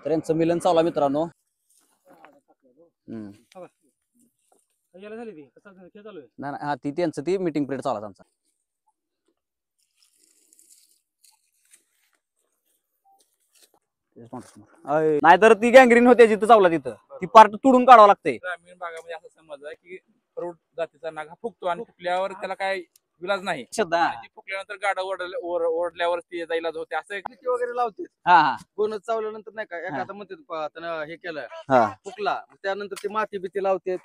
तर यांचं मिलन चालू आहे मित्रांनो. नाही हा ती त्यांचं ती मीटिंग पिरियड चालू आहे त्यांचा. नाहीतर ती गँग्रीन होते जिथं चावला तिथं ती पार्ट तुडून काढावं लागते. ग्रामीण भागामध्ये असा समज आहे की प्रौढ जातीचा नाग हा फुगतो आणि फुकल्यावर त्याला काय विलाज नाही. फुकल्यानंतर गाडा ओढल्यावर ती इलाज होते असं वगैरे लावते. गोनच चावल्यानंतर नाही का एखादा म्हणते त्यानं हे केलं फुकला त्यानंतर ती माती बिती लावते.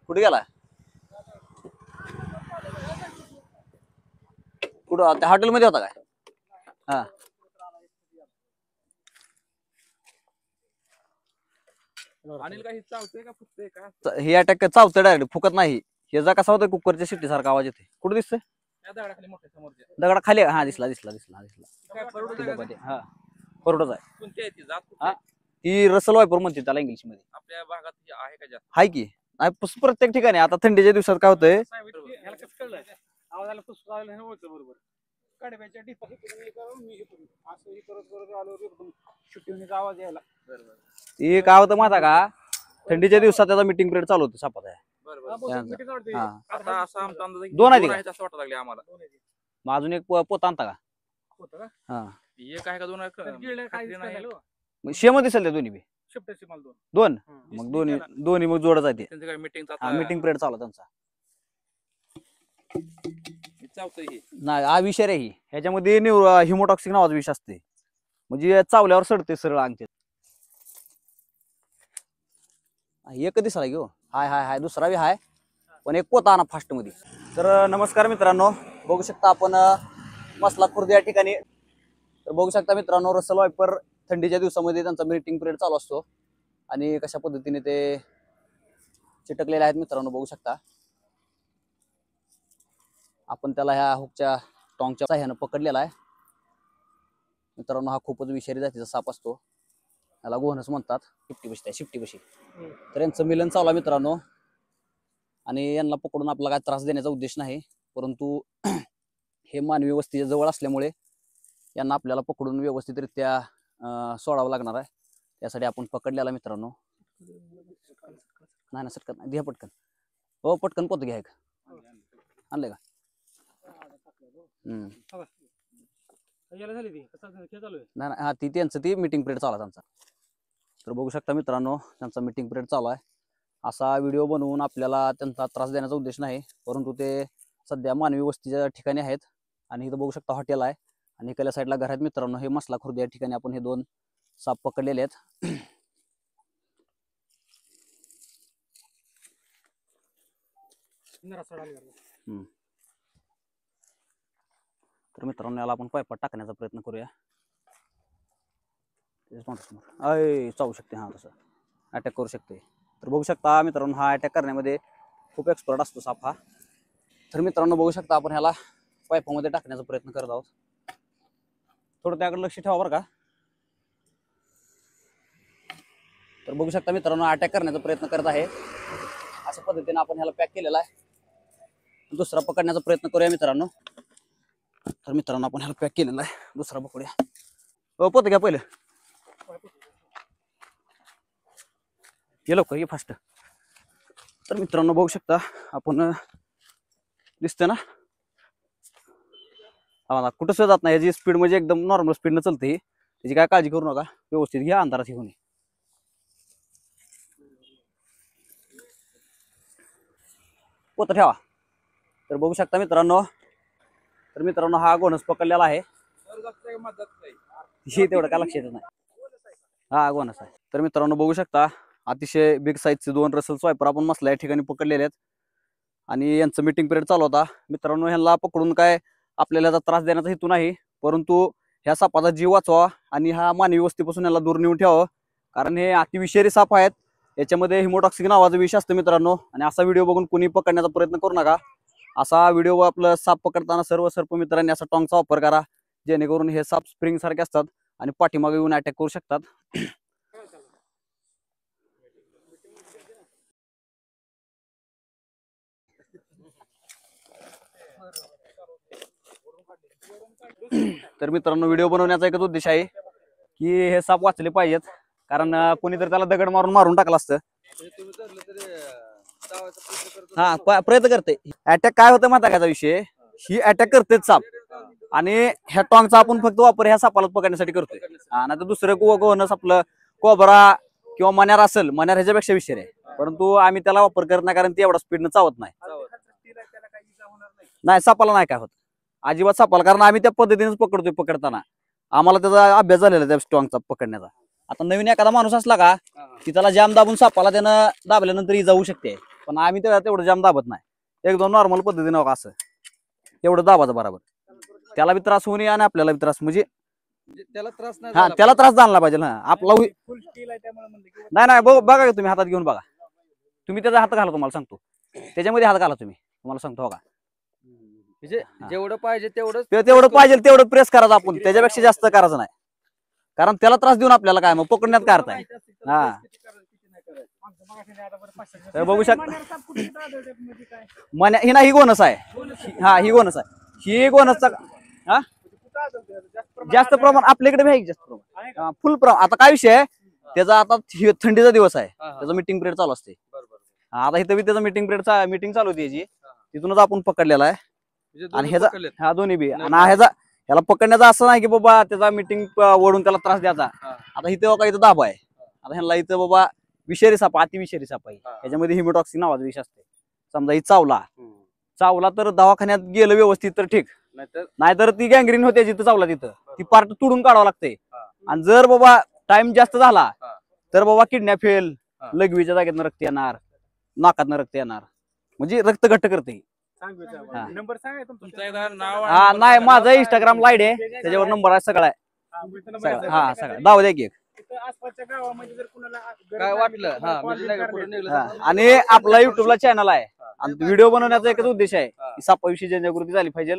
कुठे गेला कुठं त्या हॉटेलमध्ये होता काय? हा अनिल काही चावतोय का फुकतोय का? हे अटॅक चावतं डायरेक्ट फुकत नाही. हे जा कसा होता कुकरच्या शिट्टी सारखा आवाज येते. कुठे दिसतोय? दगडाखाली मोठ्या समोरच्या दगडा खाली. हा दिसला दिसला दिसला दिसला. हा परवडच आहे. कोणती आहे ती जात? ती रसल वायपर म्हणते त्याला इंग्लिश मध्ये. आपल्या भागात आहे का जास्त? हाय की प्रत्येक ठिकाणी. आता थंडीच्या दिवसात काय होतंय आवाजाला फुसफुस आलं होतं बरोबर. कडब्याच्या डिपा असं करत आलो एकदम शुटीचा आवाज यायला. ते काय होतं माहिती का थंडीच्या दिवसात त्याचा मीटिंग पिरियड चालू होतं सापाचा. दोन आहेत असं वाटत लागले आम्हाला. मग अजून एक पोता आणता का? हा एक आहे का दोन आहे? शेम दिसेल दोन्ही बी दोन. मग दोन्ही मग जोडच आहे ते. मीटिंग पिरियड चालू त्यांचा. नाही हा विषय रे. ह्याच्यामध्ये हिमोटॉक्सिक नावाचा विष असते म्हणजे चावल्यावर सडते सरळ अंगचे. एक दिसला घेऊ. हाय हाय हाय दुसरा बी हाय पण एक पोता आणा फास्ट मध्ये. तर नमस्कार मित्रांनो, बघू शकता आपण मसला खुर्द या ठिकाणी. तर बघू शकता मित्रांनो रसल वायपर थंडीच्या दिवसामध्ये त्यांचा मीटिंग पिरियड चालू असतो आणि कशा पद्धतीने ते चिटकलेले आहेत मित्रांनो बघू शकता. आपण त्याला ह्या हुकच्या टॉंगच्या साह्यानं पकडलेला आहे मित्रांनो. हा खूपच विषारी जातीचा साप असतो. याला गोहनच म्हणतात. शिफ्टी बशी. तर यांचं मिलन चालू आहे मित्रांनो आणि यांना पकडून आपला काय त्रास देण्याचा उद्देश नाही, परंतु हे मानवी वस्तीच्या जवळ असल्यामुळे यांना आपल्याला पकडून व्यवस्थितरित्या सोडावं लागणार आहे. त्यासाठी आपण पकडलेला मित्रांनो. नाही ना सटकत नाही. द्या पटकन. हो पटकन पोत घ्या. आणलंय का? नाही हा ती त्यांचं ती मीटिंग पिरियड चालू आहे त्यांचा. तर बघू शकता मित्रांनो त्यांचा मीटिंग पिरियड चालू आहे. असा व्हिडिओ बनवून आपल्याला त्यांचा त्रास देण्याचा उद्देश नाही, परंतु ते सध्या मानवी वस्तीच्या ठिकाणी आहेत आणि इथं बघू शकता हॉटेल आहे आणि इकडल्या साईडला घर आहेत मित्रांनो. हे मसला खुर्द या ठिकाणी आपण हे दोन साप पकडलेले आहेत. तर मित्रांनो याला आपण पायपाट टाकण्याचा प्रयत्न करूया. चावू शकते. हा तसं अटॅक करू शकते. तर बघू शकता मित्रांनो हा अटॅक करण्यामध्ये खूप एक्सपर्ट असतो साप हा. तर मित्रांनो बघू शकता आपण ह्याला पायपामध्ये टाकण्याचा प्रयत्न करत आहोत. थोडं त्याकडे लक्ष ठेवा बरं का. तर बघू शकता मित्रांनो अटॅक करण्याचा प्रयत्न करत आहे. अशा पद्धतीने आपण ह्याला पॅक केलेला आहे. दुसरा पकडण्याचा प्रयत्न करूया मित्रांनो. तर मित्रांनो आपण ह्याला पॅक केलेला आहे. दुसरा पकडूया. पोत घ्या पहिलं. ये लवकर ये फास्ट. तर मित्रांनो बघू शकता आपण दिसतंय ना आम्हाला कुठं सुद्धा जात नाही. याची स्पीड म्हणजे एकदम नॉर्मल स्पीडनं चालते. त्याची काय काळजी करू नका. व्यवस्थित घ्या अंधारात घेऊन. पोत ठेवा. तर बघू शकता मित्रांनो. तर मित्रांनो हा गोणस पकडलेला आहे. तेवढं काय लक्ष येत नाही. हा गोणस आहे. तर मित्रांनो बघू शकता अतिशय बिग साईजचे दोन रसल स्वायपर आपण मसला या ठिकाणी पकडलेले आहेत आणि यांचं मीटिंग पिरियड चालू होता मित्रांनो. ह्यांना पकडून काय आपल्याला त्रास देण्याचा हेतू नाही, परंतु ह्या सापाचा जीव वाचवा आणि हा मानवी वस्तीपासून याला दूर नेऊन ठेवावं, कारण हे अतिविषारी साप आहेत. याच्यामध्ये हिमोटॉक्सिक नावाचा विष असतं मित्रांनो. आणि असा व्हिडिओ बघून कुणी पकडण्याचा प्रयत्न करू नका. असा व्हिडिओ आपलं साप पकडताना सर्व सर्प मित्रांनी असा टॉंगचा वापर करा, जेणेकरून हे साप स्प्रिंग सारखे असतात आणि पाठीमागे येऊन अटॅक करू शकतात. तर मित्रांनो व्हिडिओ बनवण्याचा एकच उद्देश आहे की हे साप वाचले पाहिजेत, कारण कोणीतरी त्याला दगड मारून टाकलं असतं. हा प्रयत्न करते. अटॅक काय होतं माहिती का विषय, ही अटॅक करतेच साप, आणि ह्या टॉंगचा आपण फक्त वापर ह्या सापाला पकडण्यासाठी करतोय. नाही तर दुसरं गोवणस आपलं कोबरा किंवा मण्यार असेल, मण्यार ह्याच्यापेक्षा विषय आहे, परंतु आम्ही त्याला वापर करत नाही, कारण ती एवढा स्पीडनं चावत नाही. नाही सापाला नाही काय होत अजिबात सापाला, कारण आम्ही त्या पद्धतीनेच पकडतोय. पकडताना आम्हाला त्याचा अभ्यास झालेला त्या स्टॉंगचा पकडण्याचा. आता नवीन एखादा माणूस असला का की त्याला जाम दाबून सापाला त्यानं दाबल्यानंतर इजा होऊ शकते, पण आम्ही त्याला तेवढं जाम दाबत नाही. एकदम नॉर्मल पद्धतीने असं तेवढं दाबाचं बरोबर, त्याला बी त्रास होऊ नये आणि आपल्याला बी त्रास, म्हणजे त्याला त्रास नाही. हा त्याला त्रास झाला पाहिजे ना आपला. नाही बघा तुम्ही हातात घेऊन बघा, तुम्ही त्याचा हात घाला, तुम्हाला सांगतो त्याच्यामध्ये हात घाला तुम्ही, तुम्हाला सांगतो बघा. म्हणजे जेवढं पाहिजे तेवढं पाहिजे तेवढं प्रेस करायचं आपण, त्याच्यापेक्षा जास्त करायचं नाही, कारण त्याला त्रास देऊन आपल्याला काय मग पकडण्यात काय अर्थ आहे. हा बघू शकता मण्या ही ना, ही गोनस आहे. हा ही गोनस आहे, ही गोनसचा हा जास्त प्रमाण आपल्याकडे आहे, जास्त प्रमाण फुल प्रमाण. आता काय विषय आहे त्याचा, आता थंडीचा दिवस आहे, त्याचा मीटिंग पिरियड चालू असते. आता इथं बी त्याचा मीटिंग चालू होती याची, तिथूनच आपण पकडलेला आहे. आणि ह्याचा हा दोन्ही बी, आणि ह्याला पकडण्याचा असं नाही की बाबा त्याचा मीटिंग ओढून त्याला त्रास द्यायचा. आता इथं बघा, इथं दाब आहे. आता ह्याला इथं बाबा विषारी साप, अतिविषारी साप आहे, ह्याच्यामध्ये हिमोटॉक्सिन नावाचा विष असते. समजा ही चावला तर दवाखान्यात गेलं व्यवस्थित तर ठीक, नाहीतर ती गँग्रीन होते जिथं चावला तिथं ती पार्ट तुडून काढावं लागते. आणि जर बाबा टाइम जास्त झाला तर बाबा किडनॅप फेल, लघवीच्या जागेतनं रक्त येणार, नाकातनं रक्त येणार, म्हणजे रक्त घट्ट करते. हा नाही, माझं इंस्टाग्राम लाईड आहे, त्याच्यावर नंबर आहे, सगळा आहे. हा सगळं दाव द्या की काय वाटलं. आणि आपला युट्यूबला चॅनल आहे, आणि व्हिडिओ बनवण्याचा एकच उद्देश आहे की सापाविषयी जनजागृती झाली पाहिजे,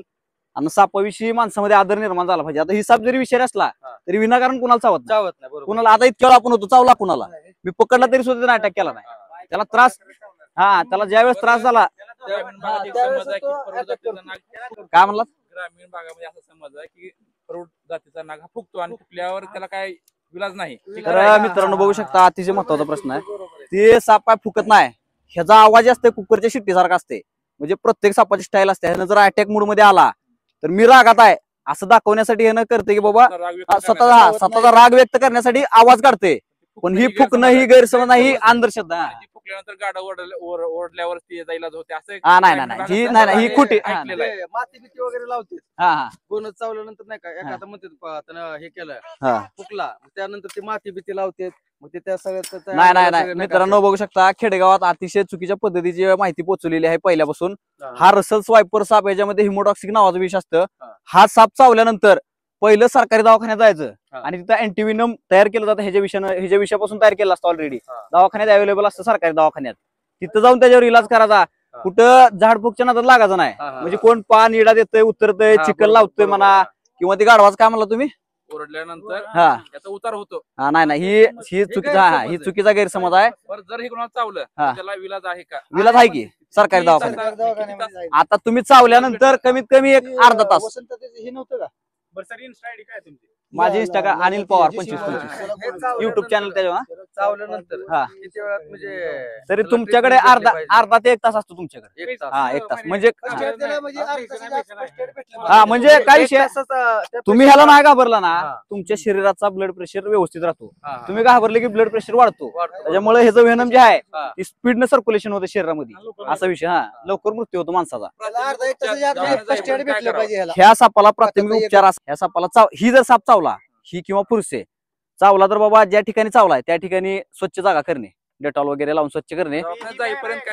आणि सापाविषयी माणसामध्ये आदर निर्माण झाला पाहिजे. आता ही साप जरी विषारी असला तरी विनाकारण कुणाला चावत नाही. कुणाला आता इतक्या आपण होतो चावला, कुणाला मी पकडला तरी सुद्धा अटॅक केला नाही. त्याला त्रास, हा त्याला ज्यावेळेस त्रास झाला काय म्हणला, ग्रामीण भागामध्ये असा समज आहे की प्रौढ जातीचा नाग हा फुगतो, आणि फुगल्यावर त्याला काय विलाज नाही. तर मित्रांनो बघू शकता, अतिशय महत्वाचा प्रश्न आहे. ते साप काय फुकत नाही, ह्याचा आवाज असते कुकरच्या शिट्टी सारखा असते, म्हणजे प्रत्येक सापाची स्टाईल असते. ह्यानं जर अटॅक मूड मध्ये आला तर मी रागात आहे असं दाखवण्यासाठी ह्यानं करते की बाबा स्वतःचा राग व्यक्त करण्यासाठी आवाज काढते. पण ही फुकणं, ही गैरसमज नाही, ही अंधश्रद्धा. फुकल्यानंतर गाडा ओढल्यावर ती जायला होते असं. ही खोटी. माती भीती वगैरे लावते. कोण चावल्यानंतर नाही का एखादा म्हणते हे केलं फुकला, त्यानंतर ती माती भीती लावते, मग ते त्या सगळ्या नाही मित्रांनो बघू शकता, खेडेगावात अतिशय चुकीच्या पद्धतीची माहिती पोहोचलेली आहे पहिल्यापासून. हा रसल स्वायपर साप, याच्यामध्ये हिमोटॉक्सिक नावाचं विष असतं. हा साप चावल्यानंतर पहिलं सरकारी दवाखान्यात जायचं, आणि तिथं अँटीव्हिनम तयार केलं जातं, ह्याच्या विषयापासून तयार केलं असतं ऑलरेडी, दवाखान्यात अवेलेबल असतं सरकारी दवाखान्यात. तिथं जाऊन त्याच्यावर इलाज करायचा, कुठं झाडफुकच्या नादात लागायचं नाही. म्हणजे कोण पान इडा देतोय, उतरतय, चिकन लावतोय म्हणा, किंवा ती गाढवाच काय म्हणला तुम्ही, ओरडल्यानंतर त्याचा उतार होतो. नाही ही चुकीचा गैरसमज आहे. जर हे कोणाला चावलं त्याला विलाज आहे का? विलाज आहे की सरकारी दवाखान्यात. आता तुम्ही चावल्यानंतर कमीत कमी एक अर्धा तास. हे नव्हतं का माझी Instagram Anil Pawar 2525 YouTube channel त्याच्यावर. चावल्यानंतर किती वेळात म्हणजे तरी तुमच्याकडे अर्धा ते 1 तास असतो तुमच्याकडे. 1 तास म्हणजे म्हणजे काय विषय, तुम्ही ह्याला नाही घाबरला ना, तुमच्या शरीराचा ब्लड प्रेशर व्यवस्थित राहतो. तुम्ही घाबरले की ब्लड प्रेशर वाढतो, त्याच्यामुळे ह्याचं व्हेनम जे आहे ती स्पीडनं सर्क्युलेशन होतं शरीरामध्ये, असा विषय. लवकर मृत्यू होतो माणसाचा. ह्या सापाला प्राथमिक उपचार, ह्या सापाला ही जर साप चावला, ही किंवा पुरुषे चावला, तर बाबा ज्या ठिकाणी चावलाय त्या ठिकाणी स्वच्छ जागा करणे, डेटॉल वगैरे लावून स्वच्छ करणे.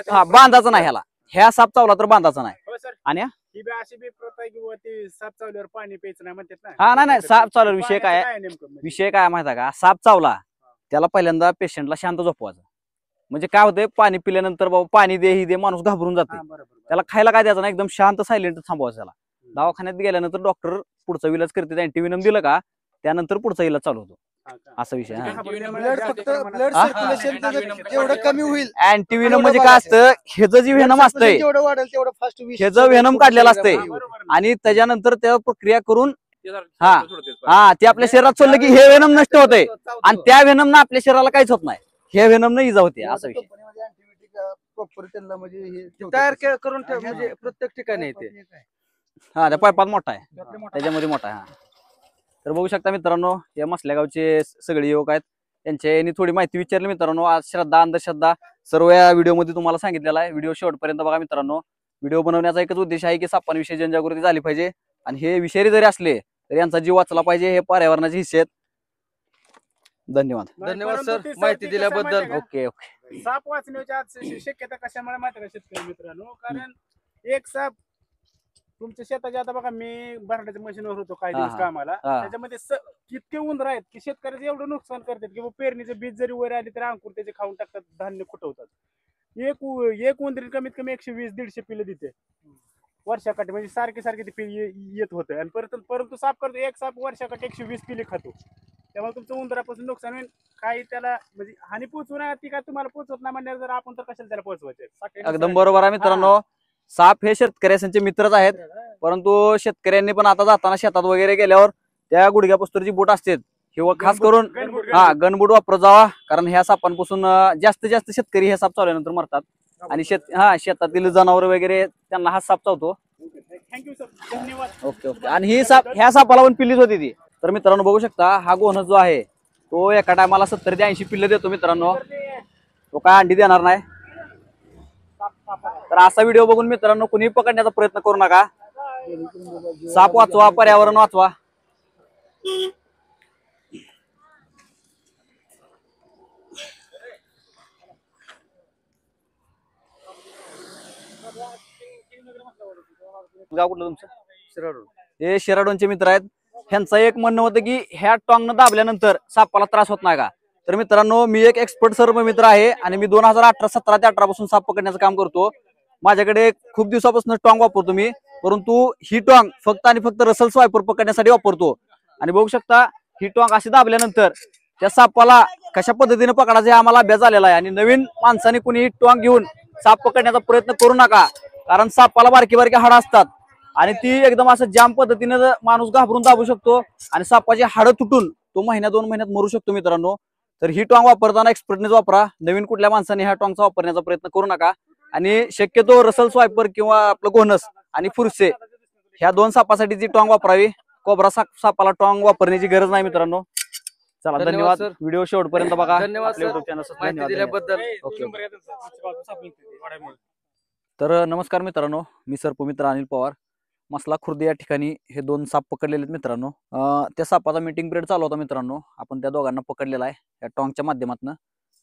बांधायचं नाही ह्या साप चावला तर बांधायचं नाही. आणि साप चावल्यावर पाणी प्यायचं नाही म्हणतात ना. नाही साप चावल्यावर विषय काय माहिती का, साप चावला त्याला पहिल्यांदा पेशंटला शांत झोपवायचं. म्हणजे काय होतंय, पाणी पिल्यानंतर बाबा पाणी दे, ही दे, माणूस घाबरून जाते. त्याला खायला काय द्यायचं ना, एकदम शांत सायलेंट थांबवायचं. त्याला दवाखान्यात गेल्यानंतर डॉक्टर पुढचा इलाज करते, अँटीव्हिनम दिलं का त्यानंतर पुढचा इलाज चालू होतो, असा विषय. कमी होईल. अँटीव्हिनम म्हणजे काय असतं, ह्याचं जे व्हेनम असतंय ह्याचं व्हेनम काढलेलं असतंय, आणि त्याच्यानंतर त्या प्रक्रिया करून हा ते आपल्या शरीरात सोडलं की हे वेनम नष्ट होतंय आणि त्या वेनमनं आपल्या शरीराला काहीच होत नाही. हे वेनमनं इजा होते असा विषय. प्रॉपर त्यांना म्हणजे हे तयार करून ठेव म्हणजे प्रत्येक ठिकाणी येते. हा त्या पाईपात मोठा आहे, त्याच्यामध्ये मोठा आहे. हा तर बघू शकता मित्रांनो, या मसल्या गावचे सगळे युवक आहेत. त्यांच्यानी थोडी माहिती विचारली मित्रांनो. आज श्रद्धा अंधश्रद्धा सर्व या व्हिडिओमध्ये तुम्हाला सांगितलेला आहे. व्हिडिओ शेवटपर्यंत बघा मित्रांनो. व्हिडिओ बनवण्याचा एकच उद्देश आहे की सापांविषयी जनजागृती झाली पाहिजे आणि हे विषारी जरी असले तरी यांचा जीव वाचला पाहिजे. हे पर्यावरणाचे हिस्से आहेत. धन्यवाद. धन्यवाद सर माहिती दिल्याबद्दल. Okay okay. साप वाचण्याची आज शक्यता कशामुळे माहिती का शेतकरी मित्रांनो, कारण एक साप तुमच्या शेताच्या, आता बघा मी बराड्याच्या मशीनवर होतो काही दिवस कामाला, त्याच्यामध्ये इतके उंदर आहेत की शेतकऱ्याचं एवढं नुकसान करतात की पेरणीचे बीज जरी वर आली तरी अंकुर त्याचे खाऊन टाकतात, धान्य खुटवतात. एक उंदरी कमीत कमी 120-150 पिल्लं देते वर्षाकाठी, म्हणजे सारखे सारखे ते पिल्ले येत होतं. आणि परंतु साप करतो, एक साप वर्षाकाठी 120 पिल्ले खातो. त्यामुळे तुमचं उंदरापासून नुकसान होईल. काही त्याला म्हणजे हानी पोहोचवणार ती काय तुम्हाला पोहोचवत नाही म्हणल्यावर जर आपण तर कशाला त्याला पोहोचवायचे. एकदम बरोबर आहे मित्रांनो. साप हे शेतकऱ्यांचे मित्रच आहेत, परंतु शेतकऱ्यांनी पण आता जाताना शेतात वगैरे गेल्यावर त्या गुडघ्यापासूनची बूट असते किंवा खास करून गनबूट वापरत जावा, कारण ह्या सापांपासून जास्तीत जास्त शेतकरी हे साप चावल्यानंतर मरतात. आणि शेतातील जनावर वगैरे त्यांना हा साप चावतो. थँक्यू सर, धन्यवाद. Okay okay. आणि ही ह्या सापाला पण पिल्लीच होती ती. तर मित्रांनो बघू शकता, हा गोनस जो आहे तो एका टायमाला 70 ते 80 पिल्लं देतो मित्रांनो. तो काय अंडी देणार नाही. तर असा व्हिडिओ बघून मित्रांनो कुणी पकडण्याचा प्रयत्न करू नका. साप वाचवा, पर्यावरण वाचवा. गाव कुठलं तुमचं? शिराडून. हे शिराडोनचे मित्र आहेत. ह्यांचं एक म्हणणं होतं की ह्या टॉंगनं दाबल्यानंतर सापाला त्रास होत नाही का. तर मित्रांनो, मी एक एक्सपर्ट सर्प मित्र आहे आणि मी 2017 ते 18 पासून साप पकडण्याचं काम करतो. माझ्याकडे खूप दिवसापासून टॉंग वापरतो मी, परंतु ही टॉंग फक्त आणि फक्त रसल स्वायपर पकडण्यासाठी वापरतो. आणि बघू शकता, ही टॉंग अशी दाबल्यानंतर त्या सापाला कशा पद्धतीने पकडायचं हे आम्हाला अभ्यास झालेला आहे. आणि नवीन माणसाने कुणी ही टॉंग घेऊन साप पकडण्याचा प्रयत्न करू नका, कारण सापाला बारकी बारकी हाडं असतात आणि ती एकदम असं जाम पद्धतीने माणूस घाबरून दाबू शकतो आणि सापाची हाडं तुटून तो 1-2 महिन्यात मरू शकतो मित्रांनो. तर ही टॉंग वापरताना एक्सपर्टनेच वापरा. नवीन कुठल्या माणसाने ह्या टॉंगचा वापरण्याचा प्रयत्न करू नका. आणि शक्यतो रसल स्वायपर किंवा आपलं घोणस आणि फुरसे ह्या 2 सापासाठी जी टॉंग वापरावी. कोबरा सापाला टॉंग वापरण्याची गरज नाही मित्रांनो. चला धन्यवाद. व्हिडिओ शेवटपर्यंत बघा. धन्यवाद सर माहिती दिल्याबद्दल. तर नमस्कार मित्रांनो, मी सर्पमित्र अनिल पवार. मसला खुर्द या ठिकाणी हे 2 साप पकडलेले आहेत मित्रांनो. त्या सापाचा मीटिंग पिरियड चालू होता मित्रांनो. आपण त्या दोघांना पकडलेला आहे या टॉंगच्या माध्यमातून.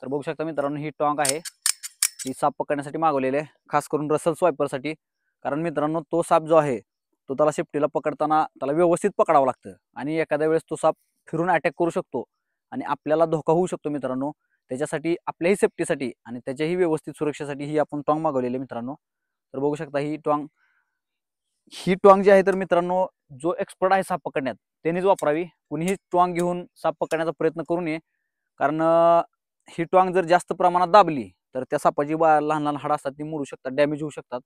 तर बघू शकता मित्रांनो, ही टॉंग आहे, ही साप पकडण्यासाठी मागवलेली आहे, खास करून रसल स्वायपरसाठी. कारण मित्रांनो, तो साप जो आहे तो त्याला शेपटीला पकडताना त्याला व्यवस्थित पकडावं लागतं आणि एखाद्या वेळेस तो साप फिरून अटॅक करू शकतो आणि आपल्याला धोका होऊ शकतो मित्रांनो. त्याच्यासाठी आपल्याही सेफ्टीसाठी आणि त्याच्याही व्यवस्थित सुरक्षेसाठी ही आपण टॉंग मागवलेली आहे मित्रांनो. तर बघू शकता ही टॉंग जी आहे तर मित्रांनो, जो एक्सपर्ट आहे साप पकडण्यात त्यांनीच वापरावी. कुणीही टॉंग घेऊन साप पकडण्याचा प्रयत्न करू नये, कारण ही टॉंग जर जास्त प्रमाणात दाबली तर त्या सापाची लहान लहान हाडं असतात ती मोडू शकतात, डॅमेज होऊ शकतात.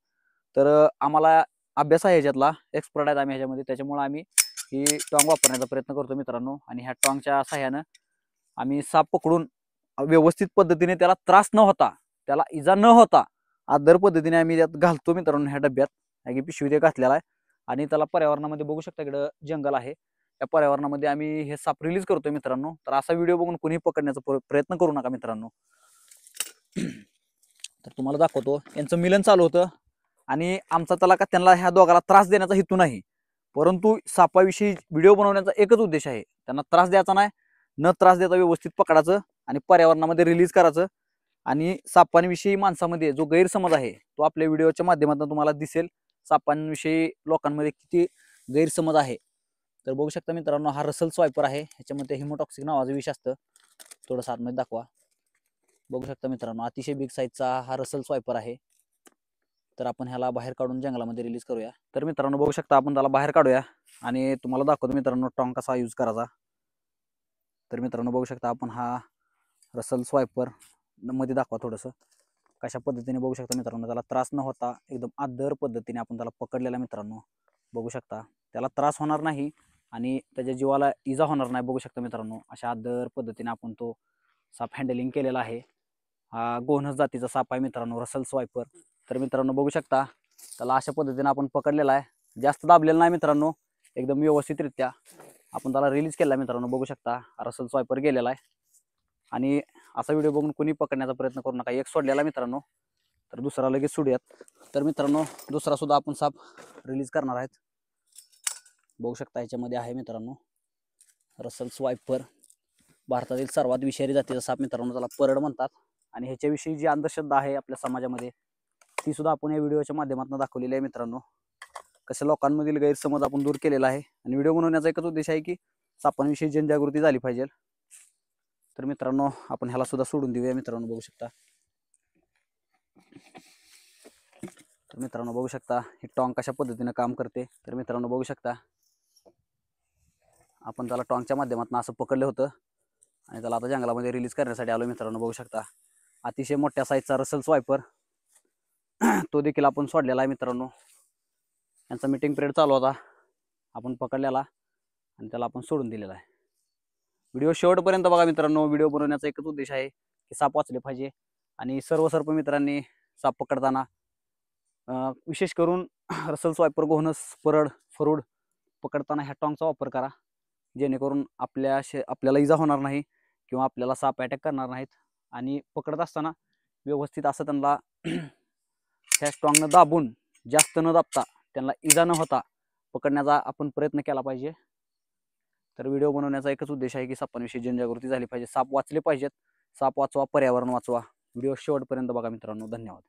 तर आम्हाला अभ्यास आहे ह्याच्यातला, एक्सपर्ट आहेत आम्ही ह्याच्यामध्ये, त्याच्यामुळे आम्ही ही टॉंग वापरण्याचा प्रयत्न करतो मित्रांनो. आणि ह्या टॉंगच्या सहाय्यानं आम्ही साप पकडून व्यवस्थित पद्धतीने त्याला त्रास न होता, त्याला इजा न होता आदर पद्धतीने आम्ही त्यात घालतो मित्रांनो. ह्या डब्यात पिशवी घातलेला आहे आणि त्याला पर्यावरणामध्ये बघू शकता इकडं जंगल आहे, त्या पर्यावरणामध्ये आम्ही हे साप रिलीज करतोय मित्रांनो. तर असा व्हिडिओ बघून कुणीही पकडण्याचा प्रयत्न करू नका मित्रांनो. तर तुम्हाला दाखवतो, यांचं मिलन चालू होतं आणि आमचा त्यांना ह्या दोघाला त्रास देण्याचा हेतू नाही, परंतु सापाविषयी व्हिडिओ बनवण्याचा एकच उद्देश आहे. त्यांना त्रास द्यायचा नाही, न त्रास देता व्यवस्थित पकडायचं आणि पर्यावरणामध्ये रिलीज करायचं. आणि सापांविषयी माणसामध्ये जो गैरसमज आहे तो आपल्या व्हिडिओच्या माध्यमातून तुम्हाला दिसेल. सापांविषयी लोकांमध्ये किती गैरसमज आहे. तर बघू शकता मित्रांनो, हा रसल स्वायपर आहे, ह्याच्यामध्ये हिमोटॉक्सिक नावाचं विष असतं. थोडंसं आतमध्ये दाखवा. बघू शकता मित्रांनो, अतिशय बिग साईजचा हा रसल स्वायपर आहे. तर आपण ह्याला बाहेर काढून जंगलामध्ये रिलीज करूया. तर मित्रांनो बघू शकता, आपण त्याला बाहेर काढूया आणि तुम्हाला दाखवतो मित्रांनो टॉंग कसा यूज करायचा. तर मित्रांनो बघू शकता, आपण हा रसल स्वायपर मध्ये दाखवा थोडंसं कशा पद्धतीने. बघू शकता मित्रांनो, त्याला त्रास न होता एकदम आदर पद्धतीने आपण त्याला पकडलेला मित्रांनो. बघू शकता, त्याला त्रास होणार नाही आणि त्याच्या जीवाला इजा होणार नाही. बघू शकता मित्रांनो, अशा आदर पद्धतीने आपण तो साप हँडलिंग केलेला आहे. हा गोनस जातीचा साप आहे मित्रांनो, रसल स्वायपर. तर मित्रांनो बघू शकता, त्याला अशा पद्धतीने आपण पकडलेला आहे. जास्त दाबलेला नाही मित्रांनो, एकदम व्यवस्थितरित्या आपण त्याला रिलीज केला मित्रांनो. बघू शकता रसल स्वायपर गेलेला आहे. आणि असा व्हिडिओ बघून कोणी पकडण्याचा प्रयत्न करू नका. एक सोडलेला मित्रांनो, तर दुसरा लगेच सोडूयात. तर मित्रांनो दुसरा सुद्धा आपण साप रिलीज करणार आहेत. बघू शकता याच्यामध्ये आहे मित्रांनो रसल स्वायपर, भारतातील सर्वात विषारी जातीचा साप मित्रांनो, त्याला परड म्हणतात. आणि ह्याच्याविषयी जी अंधश्रद्धा आहे आपल्या समाजामध्ये, ती सुद्धा आपण या व्हिडिओच्या माध्यमातून दाखवलेली आहे मित्रांनो. कशा लोकांमधील गैरसमज आपण दूर केलेला आहे. आणि व्हिडिओ बनवण्याचा एकच उद्देश आहे की सापांविषयी जनजागृती झाली पाहिजे. तर मित्रांनो आपण ह्याला सुद्धा सोडून देऊया मित्रांनो. बघू शकता, तर मित्रांनो बघू शकता ही टॉंग कशा पद्धतीने काम करते. तर मित्रांनो बघू शकता, आपण त्याला टॉंगच्या माध्यमातून असं पकडलं होतं आणि त्याला आता जंगलामध्ये रिलीज करण्यासाठी आलो मित्रांनो. बघू शकता अतिशय मोठ्या साईजचा रसल स्वायपर, तो देखील आपण सोडलेला आहे मित्रांनो. यांचा मीटिंग पिरियड चालू होता, आपण पकडलेला आणि त्याला आपण सोडून दिलेला आहे. व्हिडिओ शेवटपर्यंत बघा मित्रांनो. व्हिडिओ बनवण्याचा एकच उद्देश आहे की साप वाचले पाहिजे. आणि सर्व सर्प मित्रांनी साप पकडताना विशेष करून रसल स्वायपर, गोहनस, परड, फरूड पकडताना ह्या टॉंगचा वापर करा, जेणेकरून आपल्याला इजा होणार नाही किंवा आपल्याला साप अटॅक करणार नाहीत. आणि पकडत असताना व्यवस्थित असं त्यांना ह्या स्ट्रॉंगनं दाबून, जास्त न दाबता, त्यांना इजा न होता पकडण्याचा आपण प्रयत्न केला पाहिजे. तर व्हिडिओ बनवण्याचा एकच उद्देश आहे की सापांविषयी जनजागृती झाली पाहिजे. साप वाचले पाहिजेत. साप वाचवा, पर्यावरण वाचवा. व्हिडिओ शेवटपर्यंत बघा मित्रांनो. धन्यवाद.